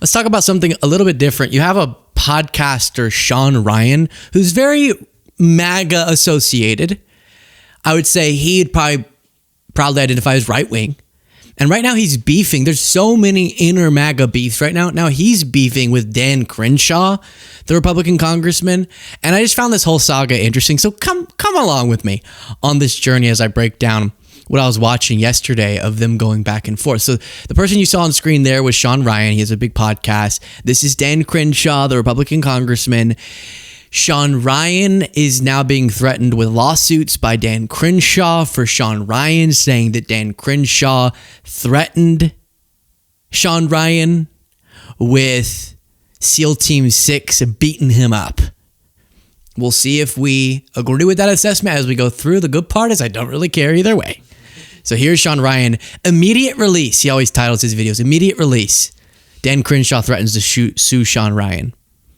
let's talk about something a little bit different. You have a podcaster, Shawn Ryan, who's very MAGA associated. I would say he'd probably proudly identify as right wing. And right now he's beefing. There's so many inner MAGA beefs right now. Now he's beefing with Dan Crenshaw, the Republican congressman. And I just found this whole saga interesting. So come along with me on this journey as I break down what I was watching yesterday of them going back and forth. So the person you saw on screen there was Shawn Ryan. He has a big podcast. This is Dan Crenshaw, the Republican congressman. Shawn Ryan is now being threatened with lawsuits by Dan Crenshaw for Shawn Ryan saying that Dan Crenshaw threatened Shawn Ryan with SEAL Team 6 beating him up. We'll see if we agree with that assessment as we go through. The good part is I don't really care either way. So here's Shawn Ryan. Immediate release. He always titles his videos. Immediate release. Dan Crenshaw threatens to sue Shawn Ryan.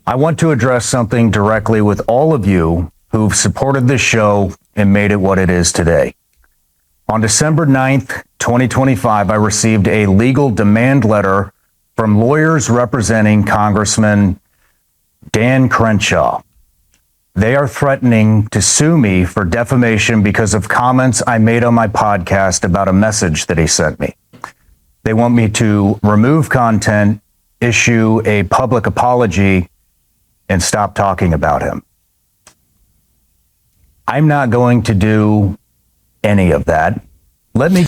I want to address something directly with all of you who've supported this show and made it what it is today. On December 9th, 2025, I received a legal demand letter from lawyers representing Congressman Dan Crenshaw. They are threatening to sue me for defamation because of comments I made on my podcast about a message that he sent me. They want me to remove content, issue a public apology, and stop talking about him. I'm not going to do any of that. Let me...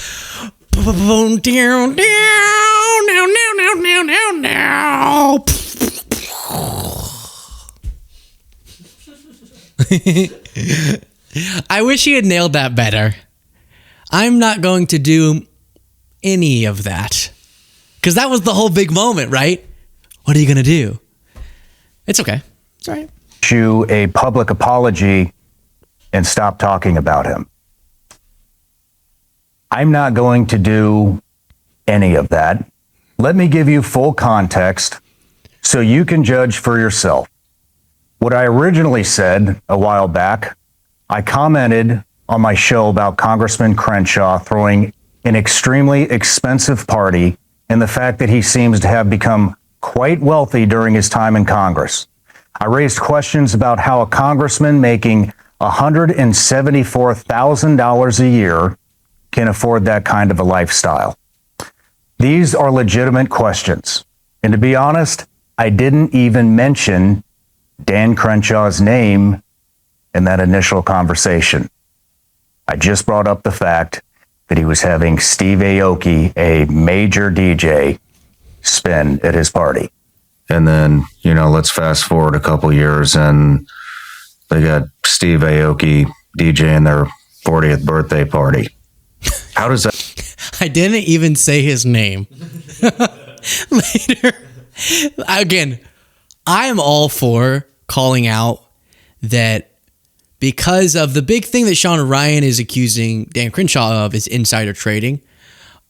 I wish he had nailed that better. I'm not going to do any of that. Because that was the whole big moment, right? What are you going to do? It's okay. It's all right. Issue a public apology and stop talking about him. I'm not going to do any of that. Let me give you full context so you can judge for yourself. What I originally said a while back, I commented on my show about Congressman Crenshaw throwing an extremely expensive party and the fact that he seems to have become quite wealthy during his time in Congress. I raised questions about how a congressman making $174,000 a year can afford that kind of a lifestyle. These are legitimate questions. And to be honest, I didn't even mention Dan Crenshaw's name in that initial conversation. I just brought up the fact that he was having Steve Aoki, a major DJ, spin at his party. And then, let's fast forward a couple years and they got Steve Aoki DJing their 40th birthday party. How does that... I didn't even say his name. Later. Again, I am all for calling out that because of the big thing that Shawn Ryan is accusing Dan Crenshaw of is insider trading.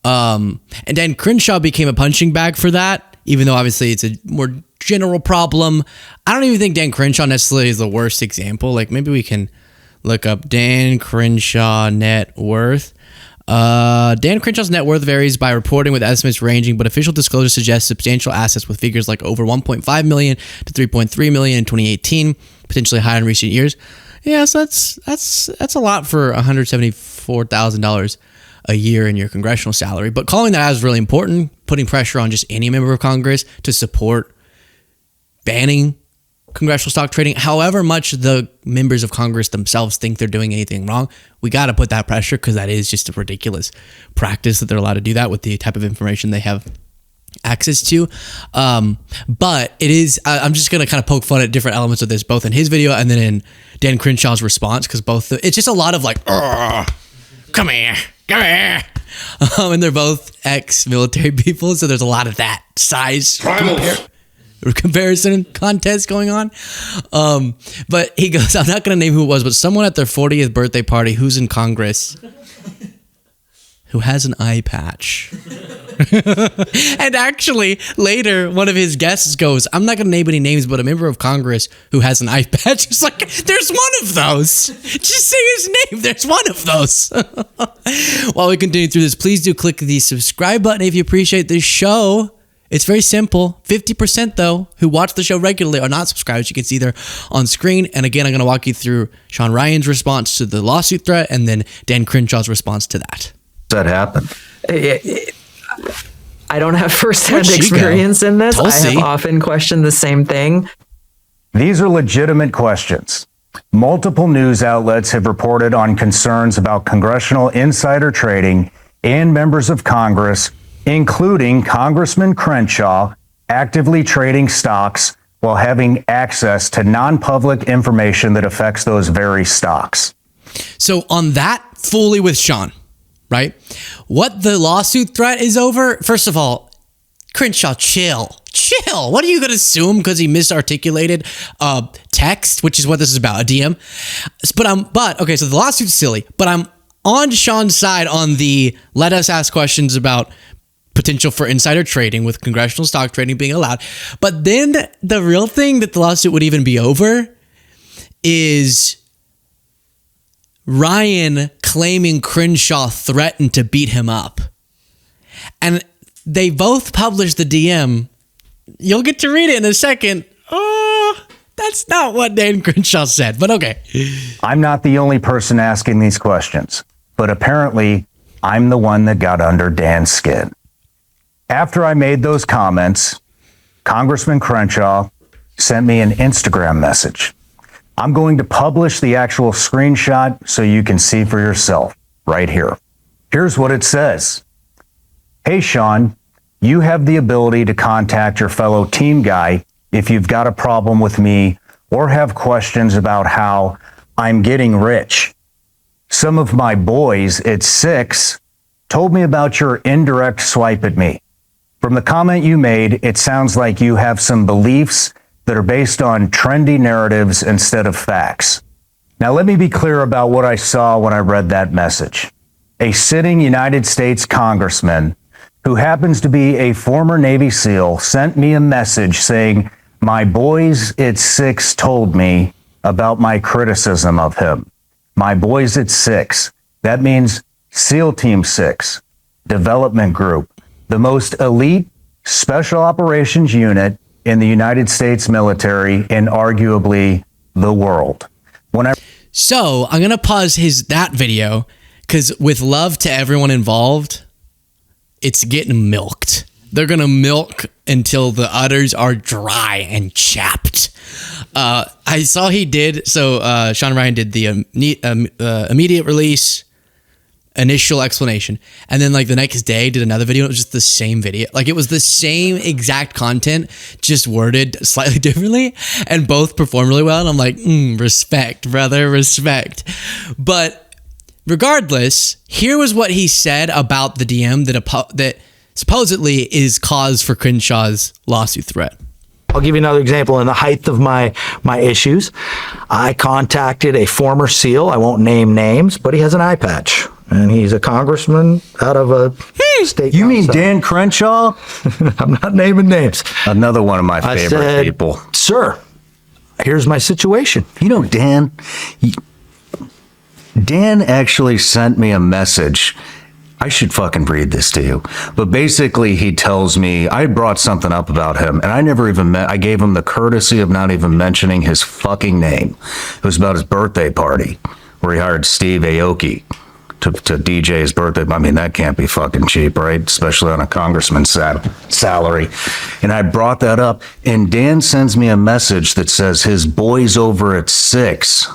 And Dan Crenshaw became a punching bag for that, even though obviously it's a more general problem. I don't even think Dan Crenshaw necessarily is the worst example. Like maybe we can look up Dan Crenshaw net worth. Dan Crenshaw's net worth varies by reporting with estimates ranging, but official disclosure suggests substantial assets with figures like over 1.5 million to 3.3 million in 2018, potentially higher in recent years. Yeah, so that's a lot for $174,000 a year in your congressional salary. But calling that out is really important, putting pressure on just any member of Congress to support banning congressional stock trading. However much the members of Congress themselves think they're doing anything wrong, we got to put that pressure because that is just a ridiculous practice that they're allowed to do that with the type of information they have access to. But it is, I'm just going to kind of poke fun at different elements of this, both in his video and then in Dan Crenshaw's response, because it's just a lot of like, come here. And they're both ex-military people, so there's a lot of that size comparison contest going on. But he goes, I'm not going to name who it was, but someone at their 40th birthday party who's in Congress who has an eye patch. And actually, later, one of his guests goes, I'm not going to name any names, but a member of Congress who has an eye patch is like, there's one of those. Just say his name. There's one of those. While we continue through this, please do click the subscribe button if you appreciate this show. It's very simple. 50% though, who watch the show regularly are not subscribers. You can see there on screen. And again, I'm going to walk you through Shawn Ryan's response to the lawsuit threat and then Dan Crenshaw's response to that. That happened. I don't have firsthand experience in this. Tulsi. I have often questioned the same thing. These are legitimate questions. Multiple news outlets have reported on concerns about congressional insider trading and members of Congress, including Congressman Crenshaw, actively trading stocks while having access to non-public information that affects those very stocks. So on that, fully with Shawn, right? What the lawsuit threat is over, first of all, Crenshaw, chill. What are you going to assume because he misarticulated text, which is what this is about, a DM? But okay, so the lawsuit's silly, but I'm on Shawn's side on the let us ask questions about potential for insider trading with congressional stock trading being allowed. But then the real thing that the lawsuit would even be over is Ryan claiming Crenshaw threatened to beat him up. And they both published the DM. You'll get to read it in a second. Oh, that's not what Dan Crenshaw said, but okay. I'm not the only person asking these questions, but apparently I'm the one that got under Dan's skin. After I made those comments, Congressman Crenshaw sent me an Instagram message. I'm going to publish the actual screenshot so you can see for yourself right here. Here's what it says. Hey, Shawn, you have the ability to contact your fellow team guy if you've got a problem with me or have questions about how I'm getting rich. Some of my boys at 6 told me about your indirect swipe at me. From the comment you made, it sounds like you have some beliefs that are based on trendy narratives instead of facts. Now, let me be clear about what I saw when I read that message. A sitting United States congressman who happens to be a former Navy SEAL sent me a message saying, my boys at 6 told me about my criticism of him. My boys at 6. That means SEAL Team 6, Development Group, the most elite special operations unit in the United States military and arguably the world. So I'm going to pause that video because with love to everyone involved, it's getting milked. They're going to milk until the udders are dry and chapped. I saw he did. So Shawn Ryan did the immediate release, initial explanation. And then like the next day did another video. It was just the same video. Like it was the same exact content, just worded slightly differently. And both performed really well. And I'm like, respect, brother, respect. But regardless, here was what he said about the DM that supposedly is cause for Crenshaw's lawsuit threat. I'll give you another example. In the height of my issues, I contacted a former SEAL. I won't name names, but he has an eye patch, and he's a congressman out of a state. You mean Dan Crenshaw? I'm not naming names. Another one of my favorite people. Sir, here's my situation. You know, Dan actually sent me a message. I should fucking read this to you. But basically, he tells me, I brought something up about him, and I never even I gave him the courtesy of not even mentioning his fucking name. It was about his birthday party, where he hired Steve Aoki to DJ his birthday. I mean, that can't be fucking cheap, right? Especially on a congressman's salary. And I brought that up, and Dan sends me a message that says his boys over at 6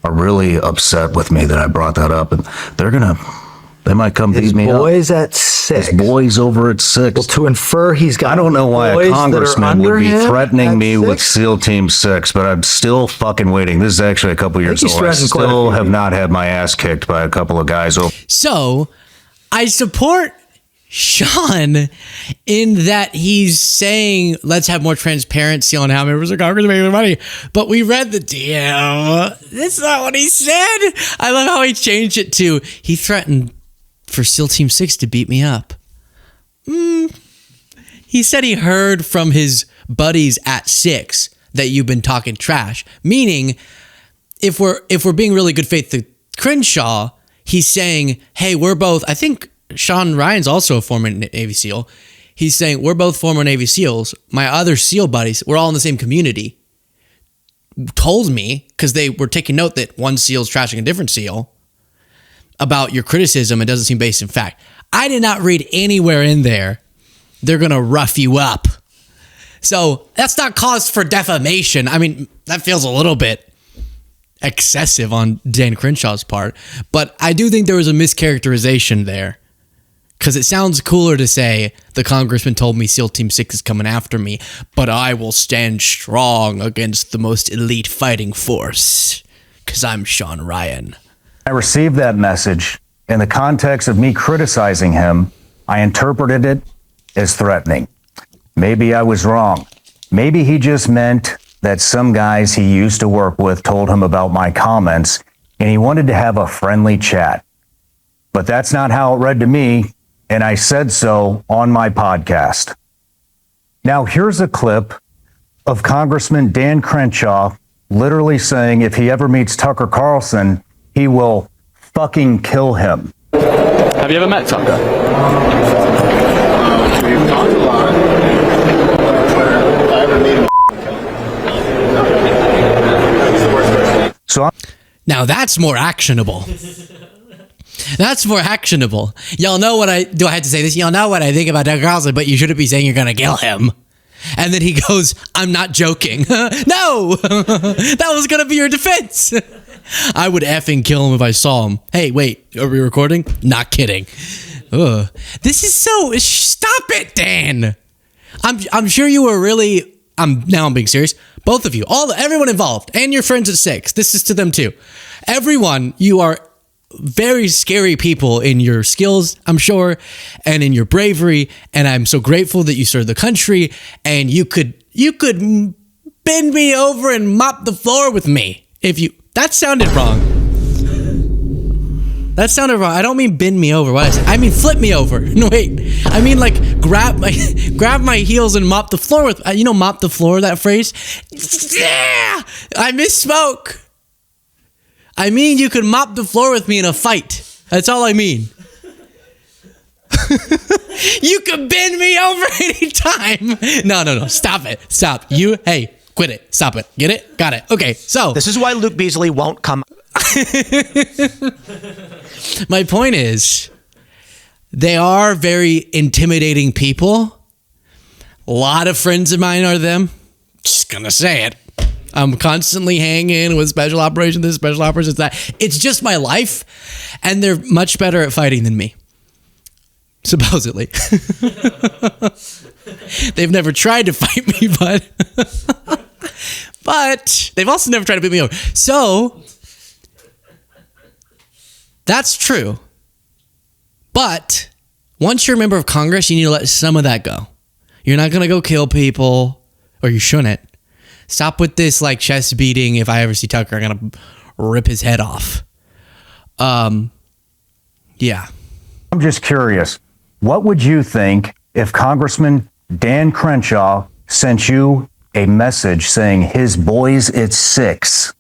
are really upset with me that I brought that up, and they might come beat me up. His boys at 6. His boys over at 6. Well, to infer he's got. I don't know why a congressman would be threatening me with 6? SEAL Team 6, but I'm still fucking waiting. This is actually a couple years old. I still have not had my ass kicked by a couple of guys. So I support Shawn in that he's saying, let's have more transparency on how members of Congress make their money. But we read the DM. That's not what he said. I love how he changed it to, he threatened for SEAL Team 6 to beat me up. He said he heard from his buddies at 6 that you've been talking trash. Meaning, if we're being really good faith to Crenshaw, he's saying, hey, we're both, I think Shawn Ryan's also a former Navy SEAL. He's saying, we're both former Navy SEALs. My other SEAL buddies, we're all in the same community, told me, because they were taking note that one SEAL's trashing a different SEAL, about your criticism. It doesn't seem based in fact. I did not read anywhere in there they're going to rough you up. So that's not cause for defamation. I mean, that feels a little bit excessive on Dan Crenshaw's part, but I do think there was a mischaracterization there, because it sounds cooler to say the congressman told me SEAL Team 6 is coming after me, but I will stand strong against the most elite fighting force because I'm Shawn Ryan. I received that message in the context of me criticizing him. I interpreted it as threatening. Maybe I was wrong. Maybe he just meant that some guys he used to work with told him about my comments and he wanted to have a friendly chat. But that's not how it read to me, and I said so on my podcast. Now here's a clip of Congressman Dan Crenshaw literally saying if he ever meets Tucker Carlson, he will fucking kill him. Have you ever met Tucker? We've talked a lot. If I ever meet him. So now that's more actionable. That's more actionable. Y'all know what I have to say this? Y'all know what I think about Tucker Carlson, but you shouldn't be saying you're gonna kill him. And then he goes, I'm not joking. No, that was gonna be your defense. I would effing kill him if I saw him. Hey, wait, are we recording? Not kidding. Ugh. This is so, stop it, Dan. I'm sure you were really, I'm being serious. Both of you, everyone involved, and your friends at 6. This is to them too. Everyone, you are very scary people in your skills, I'm sure, and in your bravery. And I'm so grateful that you served the country, and you could bend me over and mop the floor with me if you. That sounded wrong. That sounded wrong. I don't mean bend me over. What I say? I mean flip me over. No, wait. I mean like grab my heels and mop the floor with. Mop the floor. That phrase. Yeah, I misspoke. I mean you could mop the floor with me in a fight. That's all I mean. You could bend me over anytime. No. Stop it. Stop. Hey. Quit it. Stop it. Get it? Got it. Okay, so. This is why Luke Beasley won't come. My point is, they are very intimidating people. A lot of friends of mine are them. Just gonna say it. I'm constantly hanging with special operations, this, special operations, that. It's just my life, and they're much better at fighting than me. Supposedly. They've never tried to fight me, but they've also never tried to beat me over. So that's true. But once you're a member of Congress, you need to let some of that go. You're not going to go kill people, or you shouldn't. Stop with this like chest beating. If I ever see Tucker, I'm going to rip his head off. Yeah. I'm just curious. What would you think if Congressman Dan Crenshaw sent you a message saying his boys at 6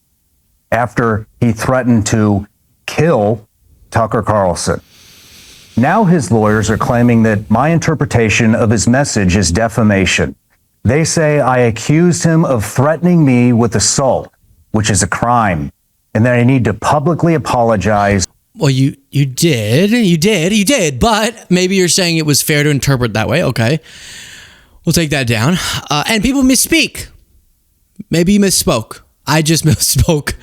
after he threatened to kill Tucker Carlson? Now his lawyers are claiming that my interpretation of his message is defamation. They say I accused him of threatening me with assault, which is a crime, and that I need to publicly apologize. Well, you did, but maybe you're saying it was fair to interpret that way. Okay. We'll take that down. And people misspeak. Maybe you misspoke. I just misspoke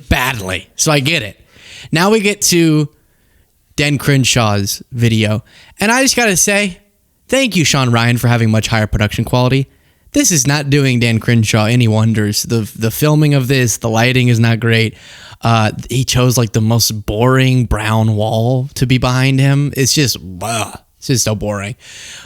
badly. So I get it. Now we get to Dan Crenshaw's video. And I just got to say, thank you, Shawn Ryan, for having much higher production quality. This is not doing Dan Crenshaw any wonders. The filming of this, the lighting is not great. He chose like the most boring brown wall to be behind him. It's just so boring.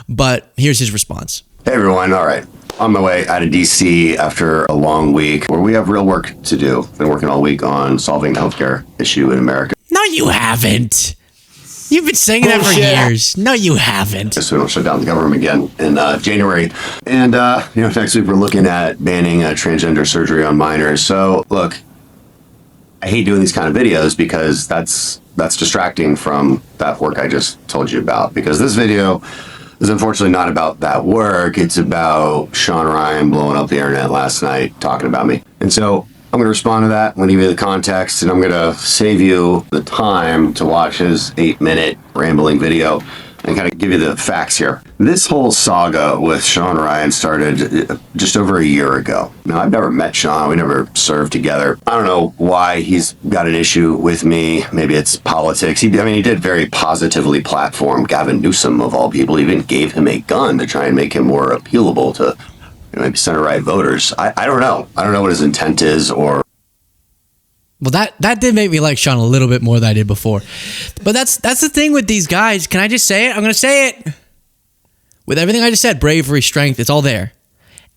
But here's his response. Hey everyone, all right. On my way out of DC after a long week where we have real work to do. Been working all week on solving the healthcare issue in America. No, you haven't. You've been saying that for years. No, you haven't. So we don't shut down the government again in January. And, next week we're looking at banning transgender surgery on minors. So, look, I hate doing these kind of videos because that's distracting from that work I just told you about. Because this video is unfortunately not about that work. It's about Shawn Ryan blowing up the internet last night talking about me. And so I'm going to respond to that. I'm going to give you the context, and I'm going to save you the time to watch his 8-minute rambling video and kind of give you the facts here. This whole saga with Shawn Ryan started just over a year ago. Now, I've never met Shawn. We never served together. I don't know why he's got an issue with me. Maybe it's politics. He did very positively platform Gavin Newsom, of all people. He even gave him a gun to try and make him more appealable to maybe center-right voters. I don't know. I don't know what his intent is or... Well, that did make me like Shawn a little bit more than I did before. But that's the thing with these guys. Can I just say it? I'm going to say it. With everything I just said, bravery, strength, it's all there.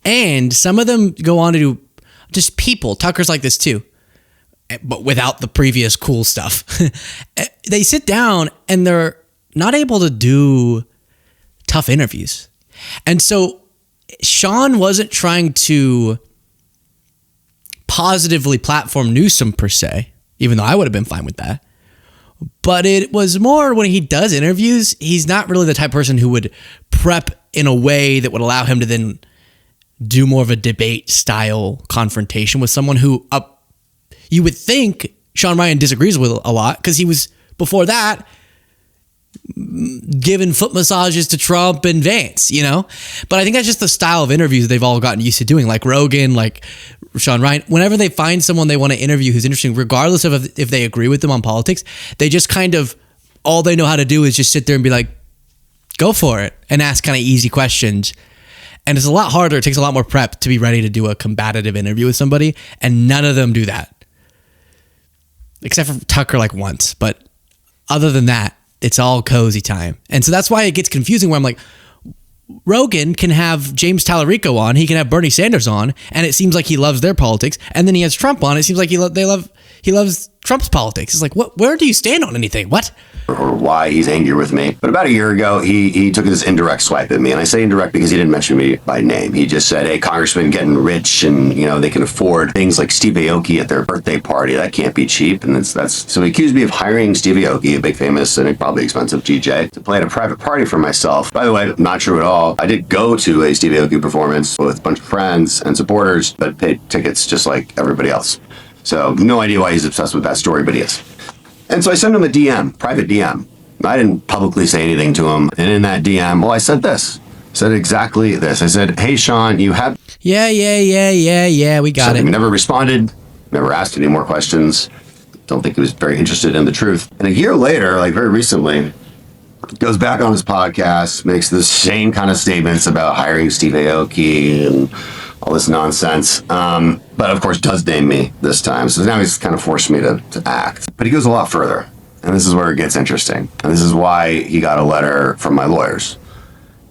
And some of them go on to do just people. Tucker's like this too, but without the previous cool stuff. They sit down and they're not able to do tough interviews. And so Shawn wasn't trying to positively platform Newsom per se, even though I would have been fine with that. But it was more when he does interviews, he's not really the type of person who would prep in a way that would allow him to then do more of a debate style confrontation with someone who you would think Shawn Ryan disagrees with a lot, because he was before that giving foot massages to Trump and Vance, But I think that's just the style of interviews they've all gotten used to doing, like Rogan, like Shawn Ryan. Whenever they find someone they want to interview who's interesting, regardless of if they agree with them on politics, they just kind of, all they know how to do is just sit there and be like, go for it, and ask kind of easy questions. And it's a lot harder. It takes a lot more prep to be ready to do a combative interview with somebody, and none of them do that. Except for Tucker like once, but other than that, it's all cozy time. And so that's why it gets confusing, where I'm like, Rogan can have James Tallarico on, he can have Bernie Sanders on, and it seems like he loves their politics. And then he has Trump on, it seems like he loves Trump's politics. It's like, where do you stand on anything? What? Or why he's angry with me. But about a year ago, he took this indirect swipe at me. And I say indirect because he didn't mention me by name. He just said, hey, Congressman getting rich and, they can afford things like Steve Aoki at their birthday party. That can't be cheap. And so he accused me of hiring Steve Aoki, a big famous and probably expensive DJ, to play at a private party for myself. By the way, not true at all. I did go to a Steve Aoki performance with a bunch of friends and supporters, but paid tickets just like everybody else. So no idea why he's obsessed with that story, but he is. And so I sent him a DM, private DM. I didn't publicly say anything to him. And in that DM, I said this. I said exactly this. I said, hey, Shawn, you have... Yeah, we got it. He never responded, never asked any more questions. Don't think he was very interested in the truth. And a year later, like very recently, goes back on his podcast, makes the same kind of statements about hiring Steve Aoki and all this nonsense. But of course does name me this time. So now he's kind of forced me to act. But he goes a lot further. And this is where it gets interesting. And this is why he got a letter from my lawyers.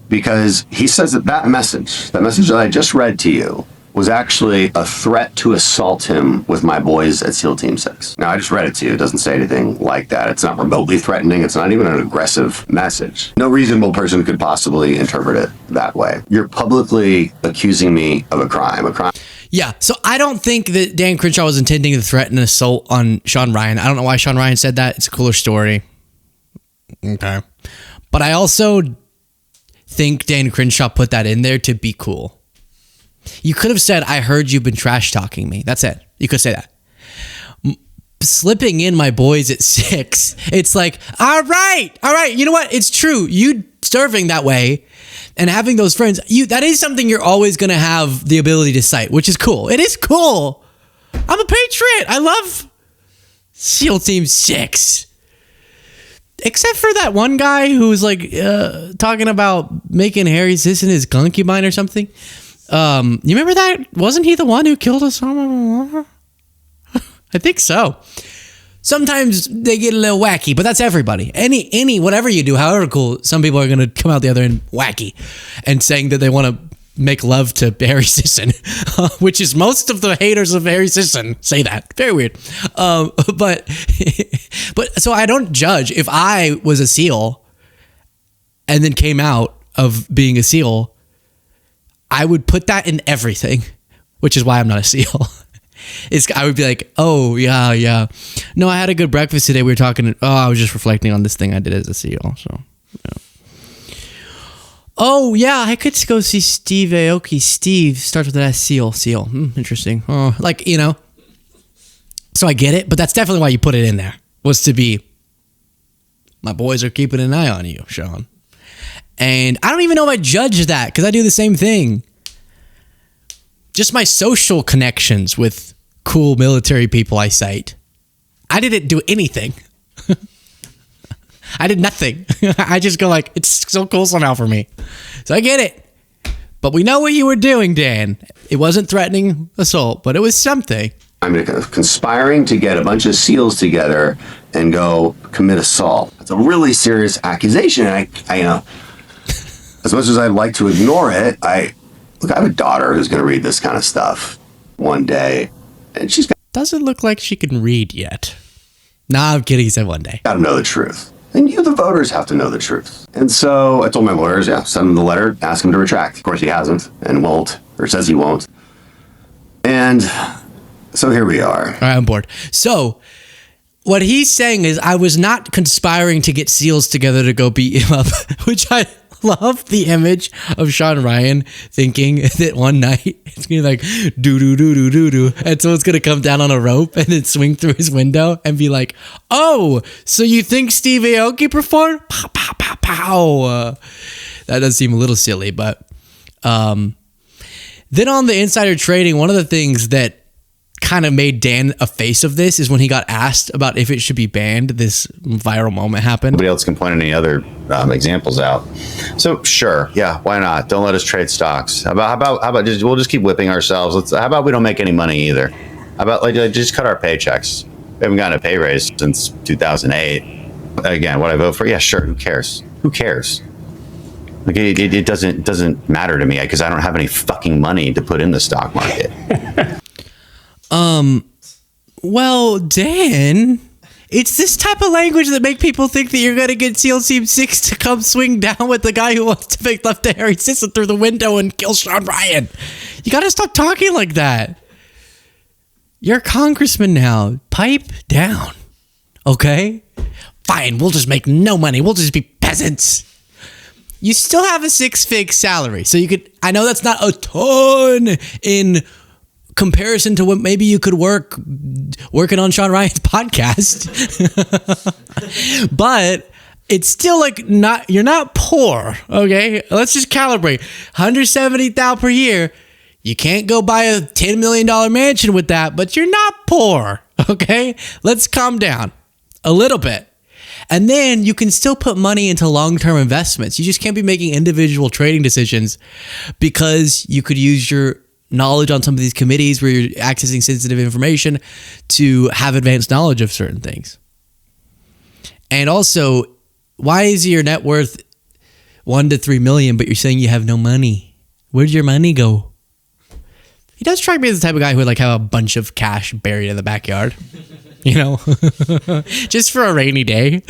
Because he says that message that I just read to you, was actually a threat to assault him with my boys at SEAL Team 6. Now, I just read it to you. It doesn't say anything like that. It's not remotely threatening. It's not even an aggressive message. No reasonable person could possibly interpret it that way. You're publicly accusing me of a crime. Yeah, so I don't think that Dan Crenshaw was intending to threaten an assault on Shawn Ryan. I don't know why Shawn Ryan said that. It's a cooler story. Okay. But I also think Dan Crenshaw put that in there to be cool. You could have said, I heard you've been trash talking me. That's it. You could say that. Slipping in my boys at 6, it's like, all right. You know what? It's true. You serving that way and having those friends, that is something you're always going to have the ability to cite, which is cool. It is cool. I'm a patriot. I love SEAL Team 6. Except for that one guy who was like talking about making Harry Sisson his concubine or something. You remember that? Wasn't he the one who killed Osama? I think so. Sometimes they get a little wacky, but that's everybody. Any whatever you do, however cool, some people are going to come out the other end wacky and saying that they want to make love to Harry Sisson, which is most of the haters of Harry Sisson say that. Very weird. But so I don't judge. If I was a SEAL and then came out of being a SEAL, I would put that in everything, which is why I'm not a SEAL. I would be like, oh, yeah. No, I had a good breakfast today. We were talking. I was just reflecting on this thing I did as a SEAL. So, Oh, yeah, I could go see Steve Aoki. Steve starts with an S. Seal. Interesting. Oh, like, you know. So I get it, but that's definitely why you put it in there. Was to be, my boys are keeping an eye on you, Shawn. And I don't even know if I judge that because I do the same thing. Just my social connections with cool military people I cite. I didn't do anything. I did nothing. I just go like, it's so cool somehow for me. So I get it. But we know what you were doing, Dan. It wasn't threatening assault, but it was something. I'm conspiring to get a bunch of SEALs together and go commit assault. It's a really serious accusation. And I you know, as much as I'd like to ignore it, I have a daughter who's going to read this kind of stuff one day, and she's doesn't look like she can read yet. Nah, I'm kidding. He said one day. Got to know the truth. And you, the voters, have to know the truth. And so I told my lawyers, send him the letter, ask him to retract. Of course, he hasn't and won't, or says he won't. And so here we are. All right, I'm bored. So what he's saying is I was not conspiring to get SEALs together to go beat him up, which I love the image of Shawn Ryan thinking that one night it's going to be like, do. And someone's going to come down on a rope and then swing through his window and be like, oh, so you think Steve Aoki performed? Pow, pow, pow, pow. That does seem a little silly, but then on the insider trading, one of the things that kind of made Dan a face of this is when he got asked about if it should be banned. This viral moment happened. Nobody else can point any other examples out. So sure, yeah, why not? Don't let us trade stocks. How about we'll just keep whipping ourselves. How about we don't make any money either? How about just cut our paychecks? We haven't gotten a pay raise since 2008. Again, what I vote for? Yeah, sure. Who cares? Like it doesn't matter to me because I don't have any fucking money to put in the stock market. Well, Dan, it's this type of language that make people think that you're going to get SEAL Team 6 to come swing down with the guy who wants to make left to Harry Sisson through the window and kill Shawn Ryan. You got to stop talking like that. You're a congressman now. Pipe down. Okay? Fine, we'll just make no money. We'll just be peasants. You still have a 6-figure salary. So you could, I know that's not a ton in comparison to what maybe you could working on Shawn Ryan's podcast. But it's still like you're not poor, okay? Let's just calibrate. $170,000 per year. You can't go buy a $10 million mansion with that, but you're not poor, okay? Let's calm down a little bit. And then you can still put money into long-term investments. You just can't be making individual trading decisions because you could use your knowledge on some of these committees where you're accessing sensitive information to have advanced knowledge of certain things. And also, why is your net worth 1 to 3 million, but you're saying you have no money? Where'd your money go? He does strike me as the type of guy who would like have a bunch of cash buried in the backyard, you know, just for a rainy day.